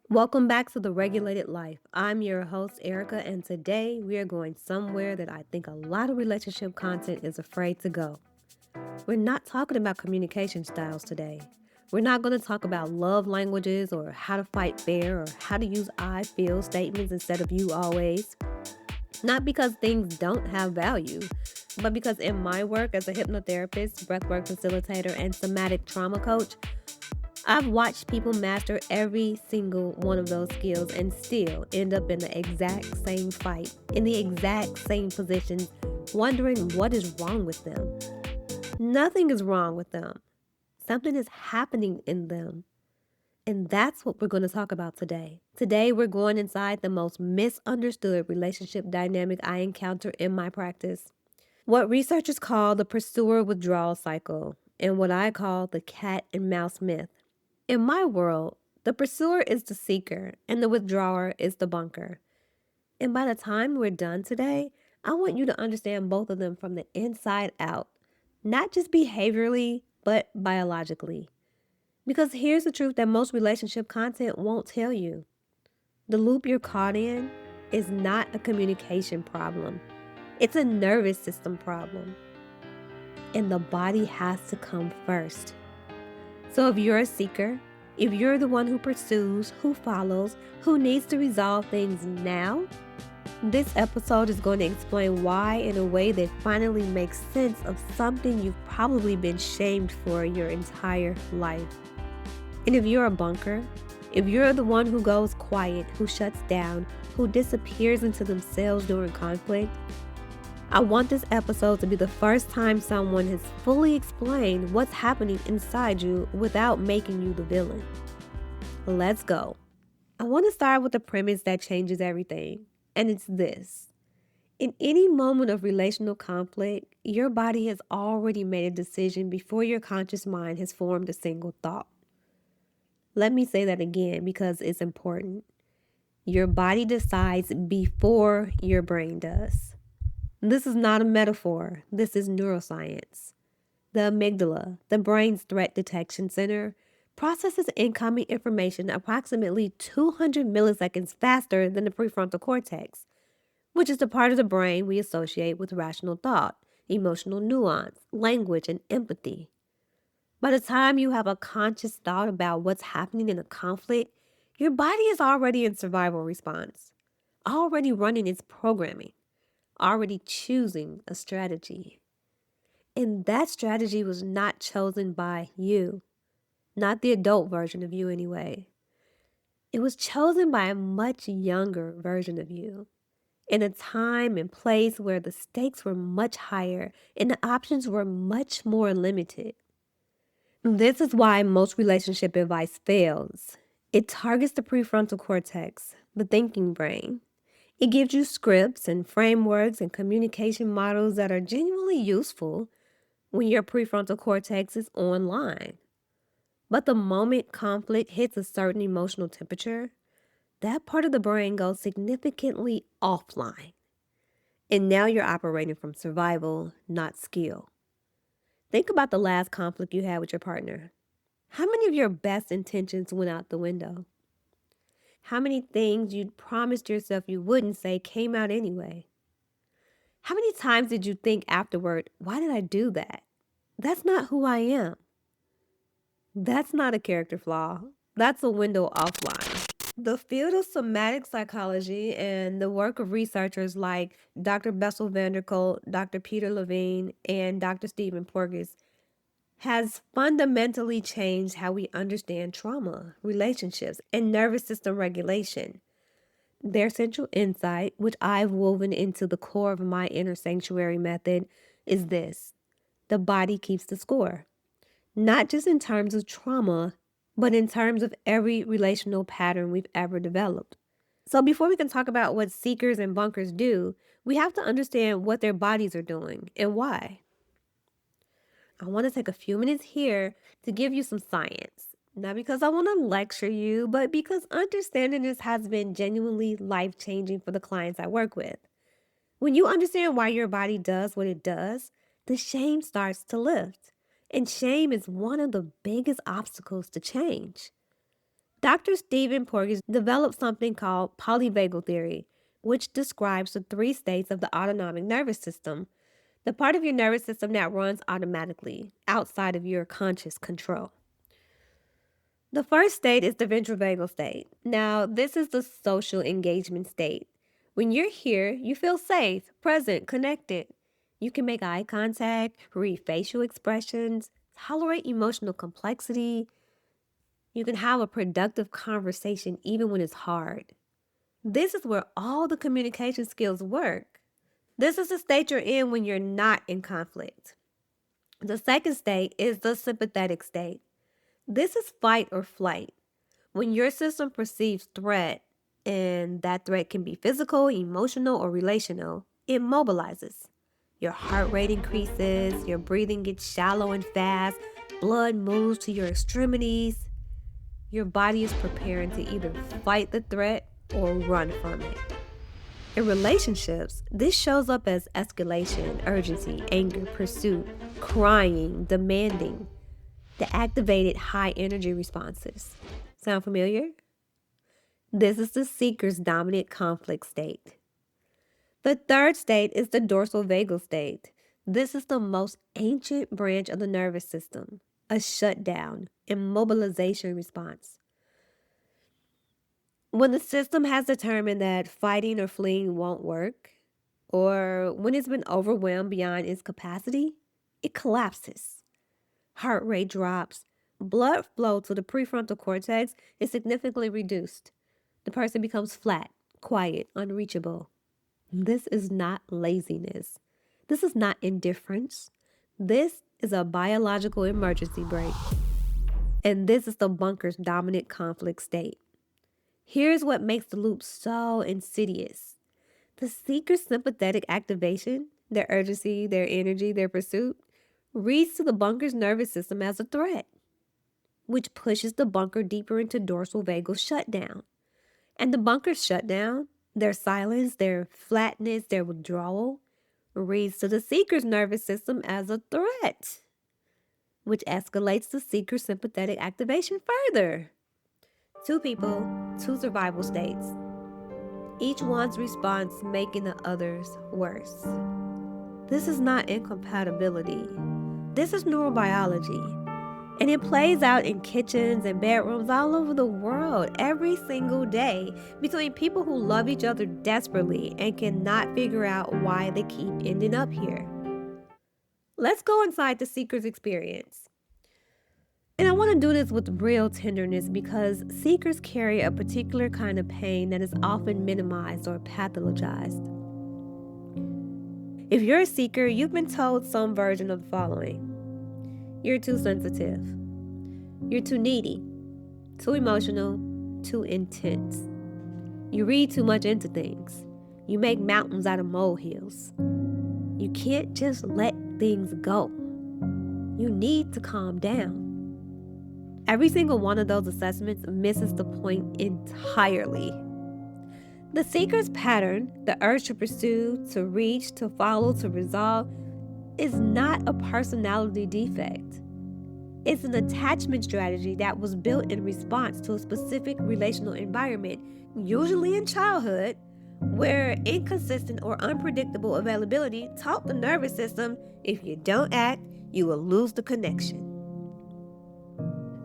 Welcome back to The Regulated Life. I'm your host, Erica, and today we are going somewhere that I think a lot of relationship content is afraid to go. We're not talking about communication styles today. We're not going to talk about love languages or how to fight fair or how to use I feel statements instead of you always. Not because things don't have value, but because in my work as a hypnotherapist, breathwork facilitator, and somatic trauma coach, I've watched people master every single one of those skills and still end up in the exact same fight, in the exact same position, wondering what is wrong with them. Nothing is wrong with them. Something is happening in them. And that's what we're going to talk about today. Today, we're going inside the most misunderstood relationship dynamic I encounter in my practice. What researchers call the pursuer withdrawal cycle, and what I call the cat and mouse myth. In my world, the pursuer is the seeker and the withdrawer is the bunker. And by the time we're done today, I want you to understand both of them from the inside out, not just behaviorally, but biologically. Because here's the truth that most relationship content won't tell you. The loop you're caught in is not a communication problem. It's a nervous system problem. And the body has to come first. So if you're a seeker, if you're the one who pursues, who follows, who needs to resolve things now, this episode is going to explain why in a way that finally makes sense of something you've probably been shamed for your entire life. And if you're a bunker, if you're the one who goes quiet, who shuts down, who disappears into themselves during conflict, I want this episode to be the first time someone has fully explained what's happening inside you without making you the villain. Let's go. I want to start with the premise that changes everything, and it's this. In any moment of relational conflict, your body has already made a decision before your conscious mind has formed a single thought. Let me say that again because it's important. Your body decides before your brain does. This is not a metaphor. This is neuroscience. The amygdala, the brain's threat detection center, processes incoming information approximately 200 milliseconds faster than the prefrontal cortex, which is the part of the brain we associate with rational thought, emotional nuance, language, and empathy. By the time you have a conscious thought about what's happening in a conflict, your body is already in survival response, already running its programming, already choosing a strategy. And that strategy was not chosen by you, not the adult version of you anyway. It was chosen by a much younger version of you, in a time and place where the stakes were much higher and the options were much more limited. This is why most relationship advice fails. It targets the prefrontal cortex, the thinking brain. It gives you scripts and frameworks and communication models that are genuinely useful when your prefrontal cortex is online. But the moment conflict hits a certain emotional temperature, that part of the brain goes significantly offline. And now you're operating from survival, not skill. Think about the last conflict you had with your partner. How many of your best intentions went out the window? How many things you'd promised yourself you wouldn't say came out anyway? How many times did you think afterward, why did I do that? That's not who I am. That's not a character flaw. That's a window offline. The field of somatic psychology and the work of researchers like Dr. Bessel van der Kolk, Dr. Peter Levine, and Dr. Stephen Porges has fundamentally changed how we understand trauma, relationships, and nervous system regulation. Their central insight, which I've woven into the core of my inner sanctuary method, is this: the body keeps the score, not just in terms of trauma, but in terms of every relational pattern we've ever developed. So before we can talk about what seekers and bunkers do, we have to understand what their bodies are doing and why. I want to take a few minutes here to give you some science. Not because I want to lecture you, but because understanding this has been genuinely life changing for the clients I work with. When you understand why your body does what it does, the shame starts to lift. And shame is one of the biggest obstacles to change. Dr. Stephen Porges developed something called polyvagal theory, which describes the three states of the autonomic nervous system, the part of your nervous system that runs automatically, outside of your conscious control. The first state is the ventrovagal state. Now, this is the social engagement state. When you're here, you feel safe, present, connected. You can make eye contact, read facial expressions, tolerate emotional complexity. You can have a productive conversation even when it's hard. This is where all the communication skills work. This is the state you're in when you're not in conflict. The second state is the sympathetic state. This is fight or flight. When your system perceives threat, and that threat can be physical, emotional, or relational, it mobilizes. Your heart rate increases, your breathing gets shallow and fast, blood moves to your extremities. Your body is preparing to either fight the threat or run from it. In relationships, this shows up as escalation, urgency, anger, pursuit, crying, demanding, the activated high energy responses. Sound familiar? This is the seeker's dominant conflict state. The third state is the dorsal vagal state. This is the most ancient branch of the nervous system, a shutdown, immobilization response. When the system has determined that fighting or fleeing won't work, or when it's been overwhelmed beyond its capacity, it collapses. Heart rate drops, blood flow to the prefrontal cortex is significantly reduced. The person becomes flat, quiet, unreachable. This is not laziness. This is not indifference. This is a biological emergency brake. And this is the bunker's dominant conflict state. Here's what makes the loop so insidious. The seeker's sympathetic activation, their urgency, their energy, their pursuit, reads to the bunker's nervous system as a threat, which pushes the bunker deeper into dorsal vagal shutdown. And the bunker's shutdown, their silence, their flatness, their withdrawal, reads to the seeker's nervous system as a threat, which escalates the seeker's sympathetic activation further. Two people, two survival states. Each one's response making the other's worse. This is not incompatibility. This is neurobiology. And it plays out in kitchens and bedrooms all over the world every single day between people who love each other desperately and cannot figure out why they keep ending up here. Let's go inside the seeker's experience. And I want to do this with real tenderness because seekers carry a particular kind of pain that is often minimized or pathologized. If you're a seeker, you've been told some version of the following. You're too sensitive. You're too needy, too emotional, too intense. You read too much into things. You make mountains out of molehills. You can't just let things go. You need to calm down. Every single one of those assessments misses the point entirely. The seeker's pattern, the urge to pursue, to reach, to follow, to resolve, is not a personality defect. It's an attachment strategy that was built in response to a specific relational environment, usually in childhood, where inconsistent or unpredictable availability taught the nervous system if you don't act, you will lose the connection.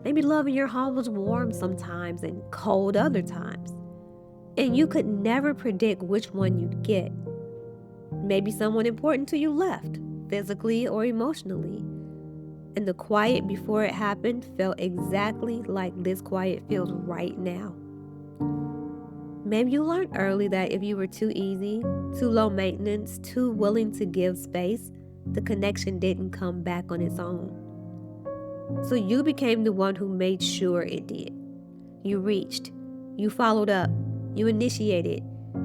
Maybe love in your home was warm sometimes and cold other times, and you could never predict which one you'd get. Maybe someone important to you left, physically or emotionally, and the quiet before it happened felt exactly like this quiet feels right now. Maybe you learned early that if you were too easy, too low maintenance, too willing to give space, the connection didn't come back on its own. So you became the one who made sure it did. You reached, you followed up, you initiated,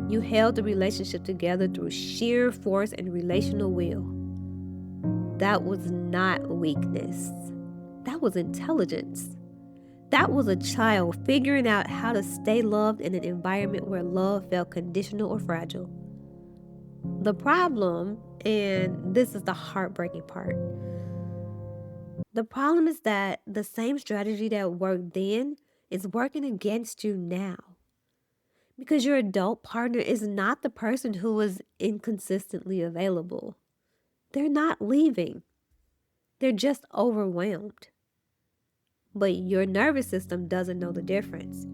you held the relationship together through sheer force and relational will. That was not weakness. That was intelligence. That was a child figuring out how to stay loved in an environment where love felt conditional or fragile. The problem, and this is the heartbreaking part, the problem is that the same strategy that worked then is working against you now. Because your adult partner is not the person who is inconsistently available. They're not leaving, they're just overwhelmed. But your nervous system doesn't know the difference.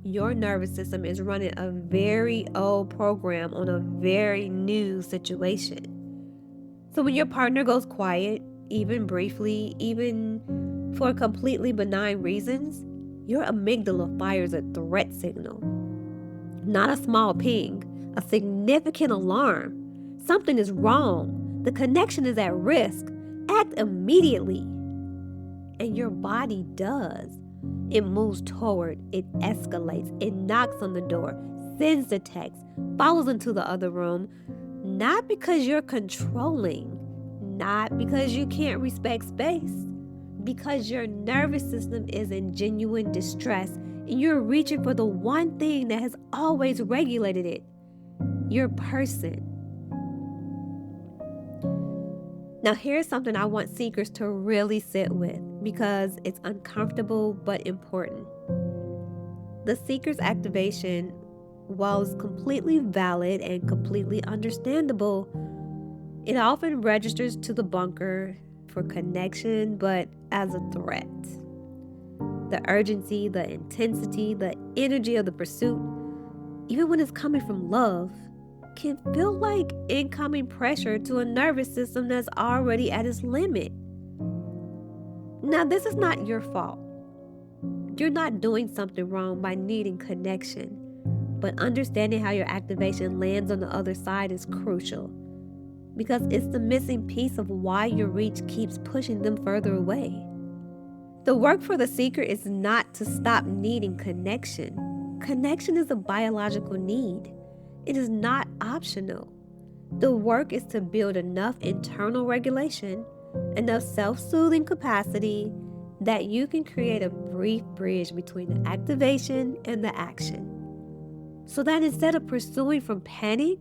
Your nervous system is running a very old program on a very new situation. So when your partner goes quiet, even briefly, even for completely benign reasons, your amygdala fires a threat signal. Not a small ping, a significant alarm. Something is wrong. The connection is at risk. Act immediately. And your body does. It moves toward, it escalates, it knocks on the door, sends the text, follows into the other room, not because you're controlling, not because you can't respect space, because your nervous system is in genuine distress and you're reaching for the one thing that has always regulated it, your person. Now, here's something I want seekers to really sit with because it's uncomfortable but important. The seeker's activation, while it's completely valid and completely understandable, it often registers to the bunker for connection, but as a threat. The urgency, the intensity, the energy of the pursuit, even when it's coming from love, can feel like incoming pressure to a nervous system that's already at its limit. Now, this is not your fault. You're not doing something wrong by needing connection, but understanding how your activation lands on the other side is crucial because it's the missing piece of why your reach keeps pushing them further away. The work for the seeker is not to stop needing connection. Connection is a biological need. It is not optional. The work is to build enough internal regulation, enough self-soothing capacity that you can create a brief bridge between the activation and the action. So that instead of pursuing from panic,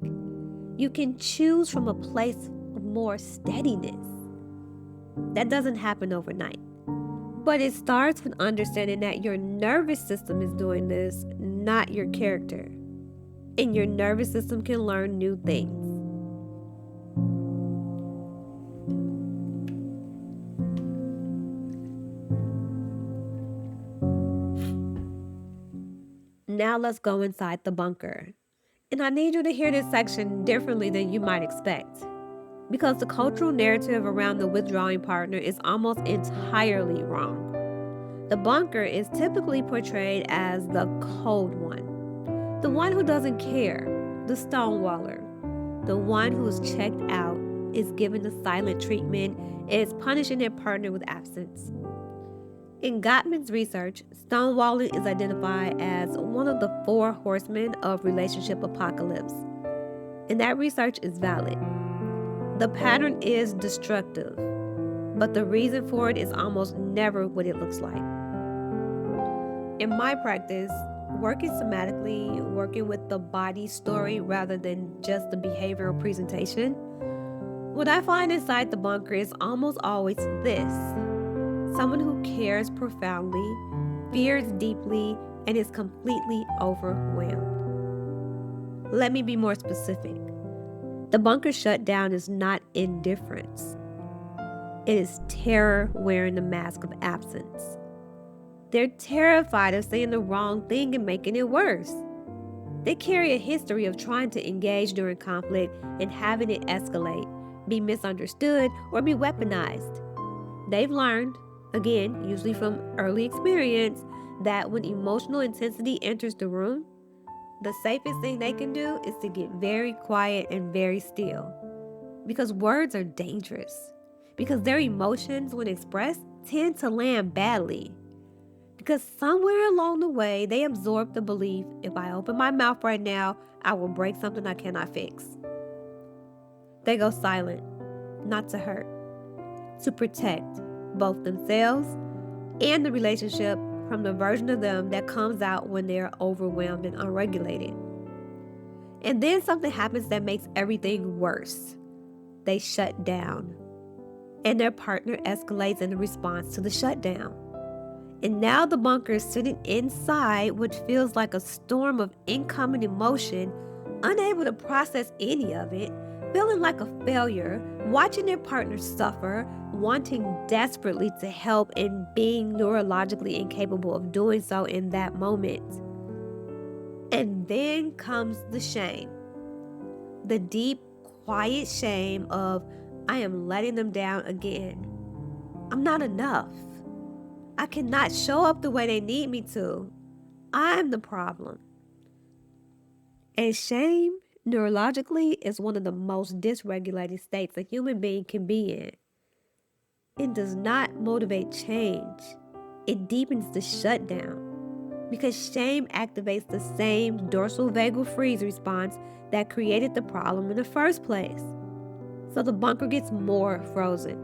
you can choose from a place of more steadiness. That doesn't happen overnight. But it starts with understanding that your nervous system is doing this, not your character. And your nervous system can learn new things. Now let's go inside the bunker. And I need you to hear this section differently than you might expect. Because the cultural narrative around the withdrawing partner is almost entirely wrong. The bunker is typically portrayed as the cold one. The one who doesn't care, the stonewaller, the one who's checked out, is given the silent treatment, and is punishing their partner with absence. In Gottman's research, stonewalling is identified as one of the 4 horsemen of relationship apocalypse. And that research is valid. The pattern is destructive, but the reason for it is almost never what it looks like. In my practice, working somatically, working with the body story rather than just the behavioral presentation, what I find inside the bunker is almost always this: someone who cares profoundly, fears deeply, and is completely overwhelmed. Let me be more specific. The bunker shutdown is not indifference. It is terror wearing the mask of absence. They're terrified of saying the wrong thing and making it worse. They carry a history of trying to engage during conflict and having it escalate, be misunderstood, or be weaponized. They've learned, again, usually from early experience, that when emotional intensity enters the room, the safest thing they can do is to get very quiet and very still. Because words are dangerous. Because their emotions, when expressed, tend to land badly. Because somewhere along the way, they absorb the belief, if I open my mouth right now, I will break something I cannot fix. They go silent, not to hurt, to protect both themselves and the relationship from the version of them that comes out when they're overwhelmed and unregulated. And then something happens that makes everything worse. They shut down, and their partner escalates in response to the shutdown. And now the bunker is sitting inside, which feels like a storm of incoming emotion, unable to process any of it, feeling like a failure, watching their partner suffer, wanting desperately to help, and being neurologically incapable of doing so in that moment. And then comes the shame. The deep, quiet shame of, I am letting them down again. I'm not enough. I cannot show up the way they need me to. I'm the problem. And shame, neurologically, is one of the most dysregulated states a human being can be in. It does not motivate change. It deepens the shutdown because shame activates the same dorsal vagal freeze response that created the problem in the first place. So the bunker gets more frozen,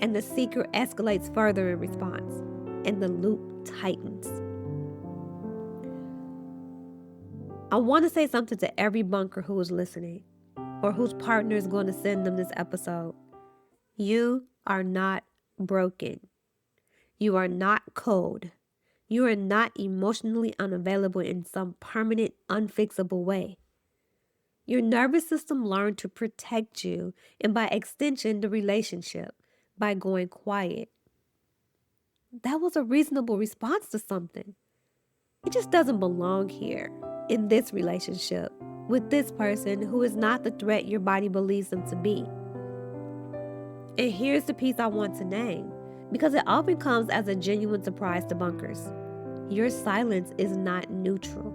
and the seeker escalates further in response, and the loop tightens. I want to say something to every bunker who is listening or whose partner is going to send them this episode. You are not broken. You are not cold. You are not emotionally unavailable in some permanent, unfixable way. Your nervous system learned to protect you, and by extension, the relationship, by going quiet. That was a reasonable response to something. It just doesn't belong here, in this relationship, with this person who is not the threat your body believes them to be. And here's the piece I want to name, because it often comes as a genuine surprise to bunkers. Your silence is not neutral.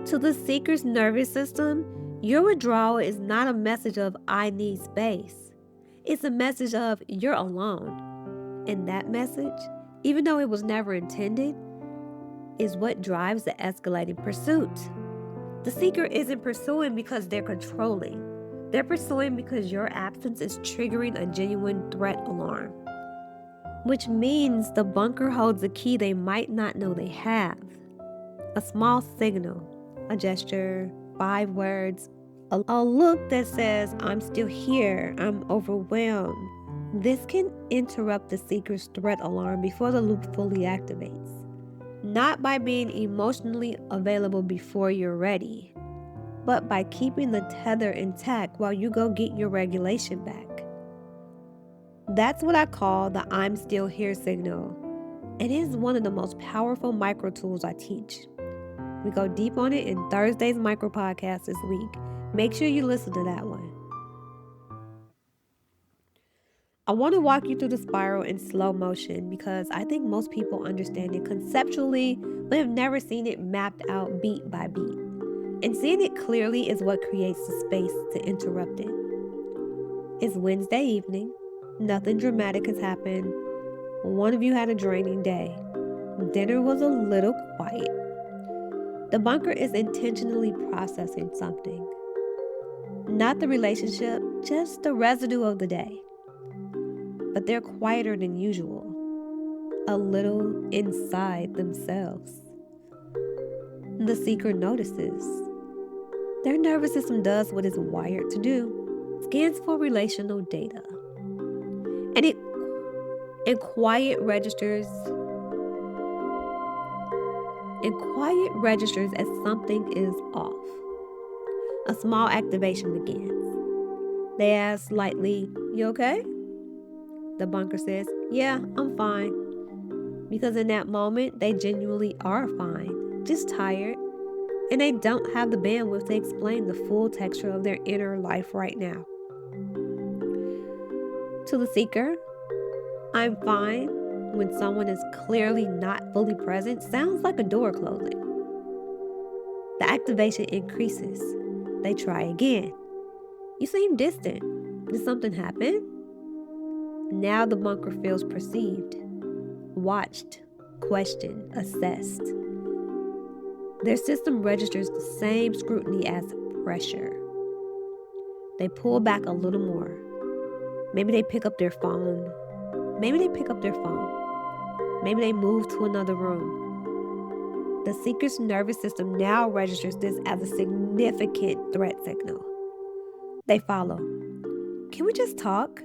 To the seeker's nervous system, your withdrawal is not a message of, I need space. It's a message of, you're alone. And that message, even though it was never intended, is what drives the escalating pursuit. The seeker isn't pursuing because they're controlling. They're pursuing because your absence is triggering a genuine threat alarm. Which means the bunker holds a key they might not know they have. A small signal, a gesture, 5 words, a look that says, I'm still here, I'm overwhelmed. This can interrupt the seeker's threat alarm before the loop fully activates. Not by being emotionally available before you're ready, but by keeping the tether intact while you go get your regulation back. That's what I call the I'm still here signal. It is one of the most powerful micro tools I teach. We go deep on it in Thursday's micro podcast this week. Make sure you listen to that one. I want to walk you through the spiral in slow motion because I think most people understand it conceptually, but have never seen it mapped out beat by beat. And seeing it clearly is what creates the space to interrupt it. It's Wednesday evening. Nothing dramatic has happened. One of you had a draining day. Dinner was a little quiet. The bunker is intentionally processing something. Not the relationship, just the residue of the day. But they're quieter than usual. A little inside themselves. The seeker notices. Their nervous system does what it's wired to do. Scans for relational data. And it quiet registers as something is off. A small activation begins. They ask lightly, you okay? The bunker says, yeah, I'm fine. Because in that moment, they genuinely are fine, just tired, and they don't have the bandwidth to explain the full texture of their inner life right now. To the seeker, I'm fine when someone is clearly not fully present sounds like a door closing. The activation increases. They try again. You seem distant. Did something happen? Now the bunker feels perceived, watched, questioned, assessed. Their system registers the same scrutiny as pressure. They pull back a little more. Maybe they pick up their phone. Maybe they move to another room. The seeker's nervous system now registers this as a significant threat signal. They follow. Can we just talk?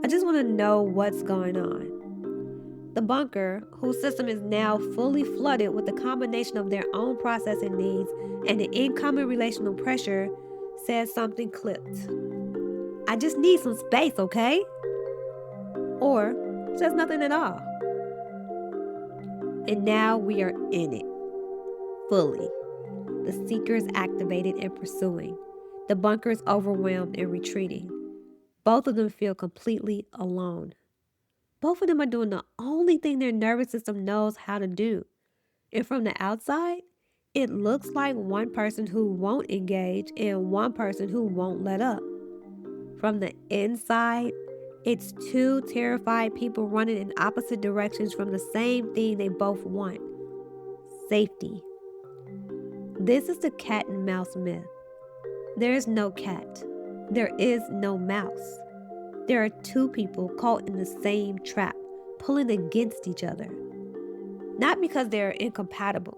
I just want to know what's going on. The bunker, whose system is now fully flooded with the combination of their own processing needs and the incoming relational pressure, says something clipped. I just need some space, okay? Or says nothing at all. And now we are in it, fully. The seeker is activated and pursuing. The bunker is overwhelmed and retreating. Both of them feel completely alone. Both of them are doing the only thing their nervous system knows how to do. And from the outside, it looks like one person who won't engage and one person who won't let up. From the inside, it's two terrified people running in opposite directions from the same thing they both want: safety. This is the cat and mouse myth. There is no cat. There is no mouse. There are two people caught in the same trap, pulling against each other. Not because they're incompatible,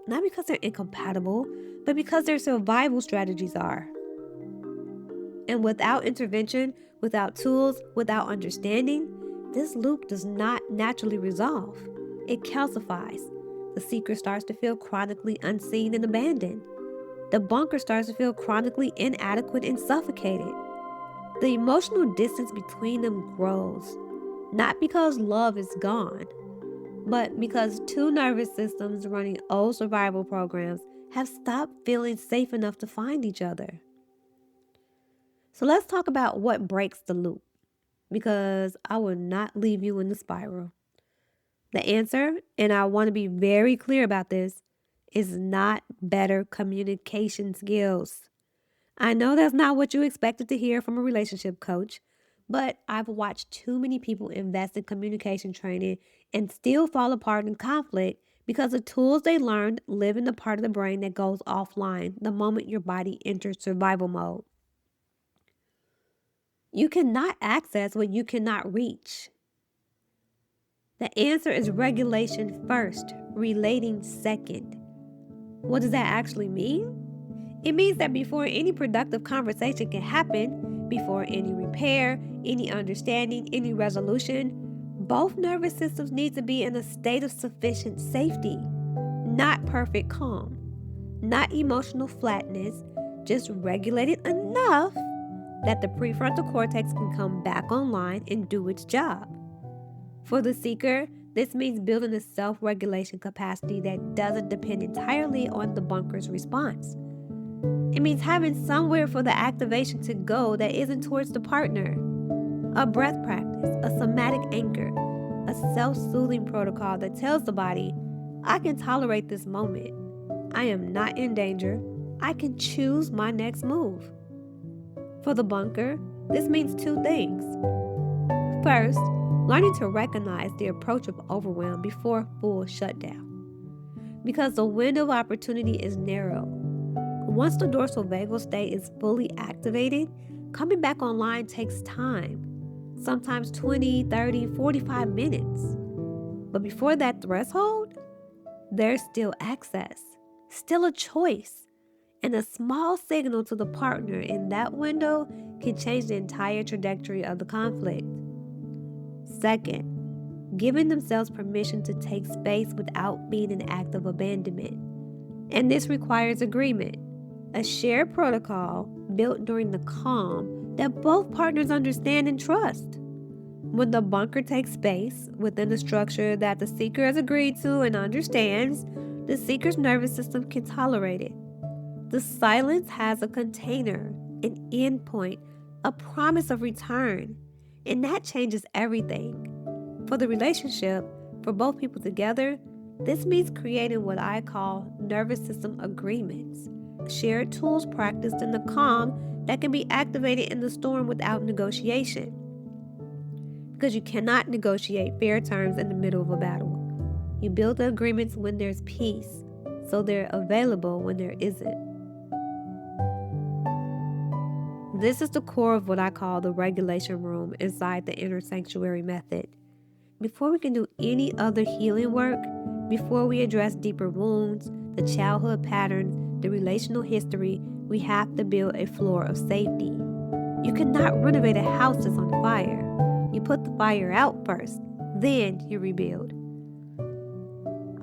but because their survival strategies are. And without intervention, without tools, without understanding, this loop does not naturally resolve. It calcifies. The seeker starts to feel chronically unseen and abandoned. The bunker starts to feel chronically inadequate and suffocated. The emotional distance between them grows, not because love is gone, but because two nervous systems running old survival programs have stopped feeling safe enough to find each other. So let's talk about what breaks the loop, because I will not leave you in the spiral. The answer, and I want to be very clear about this, is not better communication skills. I know that's not what you expected to hear from a relationship coach, but I've watched too many people invest in communication training and still fall apart in conflict because the tools they learned live in the part of the brain that goes offline the moment your body enters survival mode. You cannot access what you cannot reach. The answer is regulation first, relating second. What does that actually mean? It means that before any productive conversation can happen, before any repair, any understanding, any resolution, both nervous systems need to be in a state of sufficient safety, not perfect calm, not emotional flatness, just regulated enough that the prefrontal cortex can come back online and do its job. For the seeker, this means building a self-regulation capacity that doesn't depend entirely on the bunker's response. It means having somewhere for the activation to go that isn't towards the partner. A breath practice, a somatic anchor, a self-soothing protocol that tells the body, I can tolerate this moment. I am not in danger. I can choose my next move. For the bunker, this means two things. First, learning to recognize the approach of overwhelm before full shutdown. Because the window of opportunity is narrow. Once the dorsal vagal state is fully activated, coming back online takes time, sometimes 20, 30, 45 minutes. But before that threshold, there's still access, still a choice, and a small signal to the partner in that window can change the entire trajectory of the conflict. Second, giving themselves permission to take space without being an act of abandonment. And this requires agreement, a shared protocol built during the calm that both partners understand and trust. When the bunker takes space within the structure that the seeker has agreed to and understands, the seeker's nervous system can tolerate it. The silence has a container, an endpoint, a promise of return, and that changes everything. For the relationship, for both people together, this means creating what I call nervous system agreements, shared tools practiced in the calm that can be activated in the storm without negotiation. Because you cannot negotiate fair terms in the middle of a battle. You build the agreements when there's peace, so they're available when there isn't. This is the core of what I call the regulation room inside the inner sanctuary method. Before we can do any other healing work, before we address deeper wounds, the childhood patterns, the relational history, we have to build a floor of safety. You cannot renovate a house that's on fire. You put the fire out first, then you rebuild.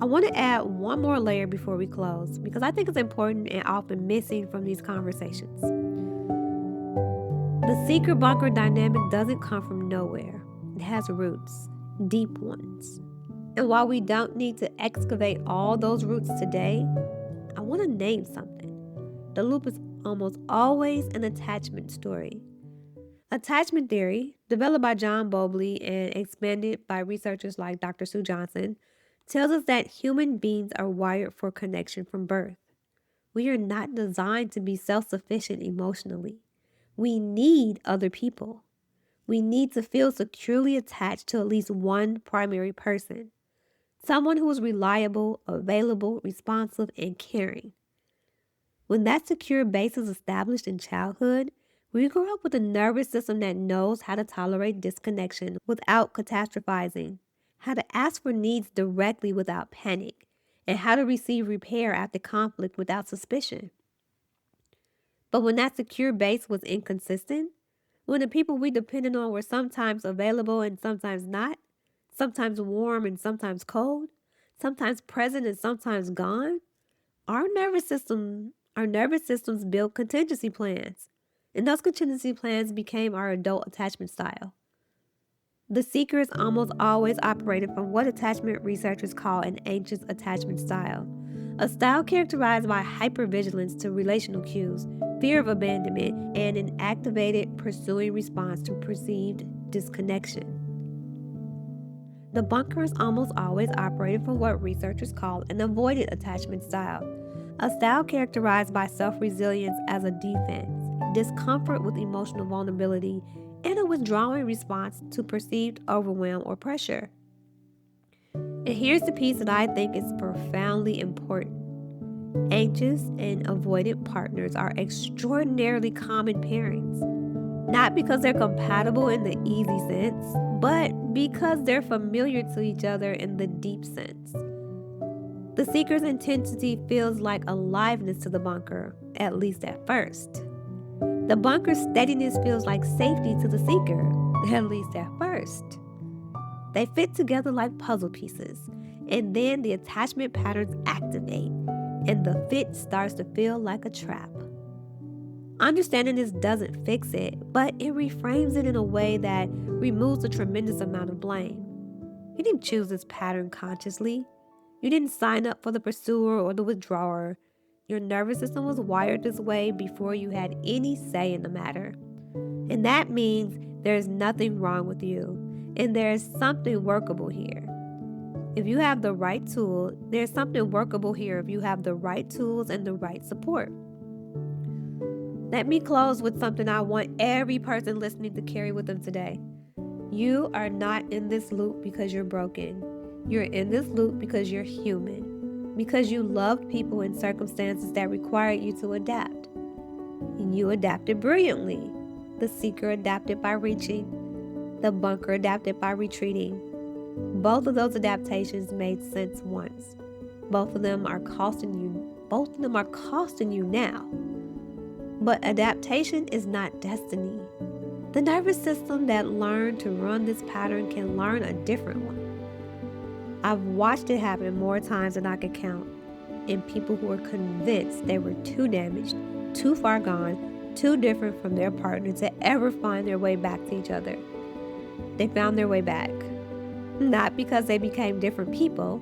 I want to add one more layer before we close because I think it's important and often missing from these conversations. The seeker bunker dynamic doesn't come from nowhere. It has roots, deep ones. And while we don't need to excavate all those roots today, I want to name something. The loop is almost always an attachment story. Attachment theory, developed by John Bowlby and expanded by researchers like Dr. Sue Johnson, tells us that human beings are wired for connection from birth. We are not designed to be self-sufficient emotionally. We need other people. We need to feel securely attached to at least one primary person. Someone who is reliable, available, responsive, and caring. When that secure base is established in childhood, we grow up with a nervous system that knows how to tolerate disconnection without catastrophizing, how to ask for needs directly without panic, and how to receive repair after conflict without suspicion. But when that secure base was inconsistent, when the people we depended on were sometimes available and sometimes not, sometimes warm and sometimes cold, sometimes present and sometimes gone, our nervous systems built contingency plans. And those contingency plans became our adult attachment style. The seeker is almost always operated from what attachment researchers call an anxious attachment style, a style characterized by hypervigilance to relational cues, fear of abandonment, and an activated pursuing response to perceived disconnection. The bunker is almost always operated from what researchers call an avoided attachment style, a style characterized by self-resilience as a defense, discomfort with emotional vulnerability, and a withdrawing response to perceived overwhelm or pressure. And here's the piece that I think is profoundly important. Anxious and avoidant partners are extraordinarily common pairings, not because they're compatible in the easy sense, but because they're familiar to each other in the deep sense. The seeker's intensity feels like aliveness to the bunker, at least at first. The bunker's steadiness feels like safety to the seeker, at least at first. They fit together like puzzle pieces, and then the attachment patterns activate, and the fit starts to feel like a trap. Understanding this doesn't fix it, but it reframes it in a way that removes a tremendous amount of blame. You didn't choose this pattern consciously. You didn't sign up for the pursuer or the withdrawer. Your nervous system was wired this way before you had any say in the matter. And that means there's nothing wrong with you, and there's something workable here. If you have the right tool, there's something workable here if you have the right tools and the right support. Let me close with something I want every person listening to carry with them today. You are not in this loop because you're broken. You're in this loop because you're human, because you loved people in circumstances that required you to adapt. And you adapted brilliantly. The seeker adapted by reaching. The bunker adapted by retreating. Both of those adaptations made sense once. Both of them are costing you now. But adaptation is not destiny. The nervous system that learned to run this pattern can learn a different one. I've watched it happen more times than I can count in people who are convinced they were too damaged, too far gone, too different from their partner to ever find their way back to each other. They found their way back, not because they became different people,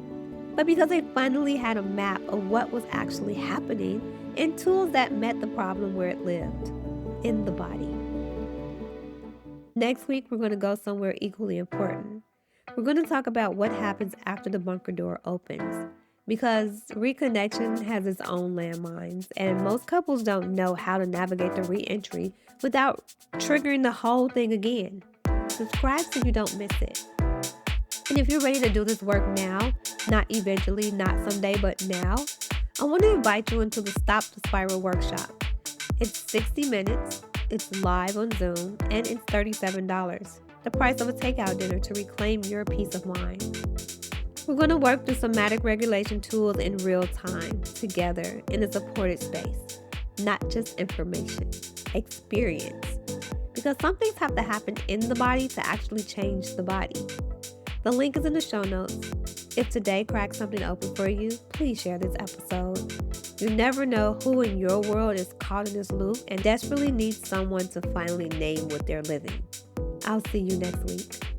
but because they finally had a map of what was actually happening and tools that met the problem where it lived, in the body. Next week, we're going to go somewhere equally important. We're going to talk about what happens after the bunker door opens, because reconnection has its own landmines, and most couples don't know how to navigate the re-entry without triggering the whole thing again. Subscribe so you don't miss it. And if you're ready to do this work now, not eventually, not someday, but now, I want to invite you into the Stop the Spiral workshop. It's 60 minutes, it's live on Zoom, and it's $37, the price of a takeout dinner to reclaim your peace of mind. We're going to work through somatic regulation tools in real time, together, in a supported space. Not just information, experience. Because some things have to happen in the body to actually change the body. The link is in the show notes. If today cracked something open for you, please share this episode. You never know who in your world is caught in this loop and desperately needs someone to finally name what they're living. I'll see you next week.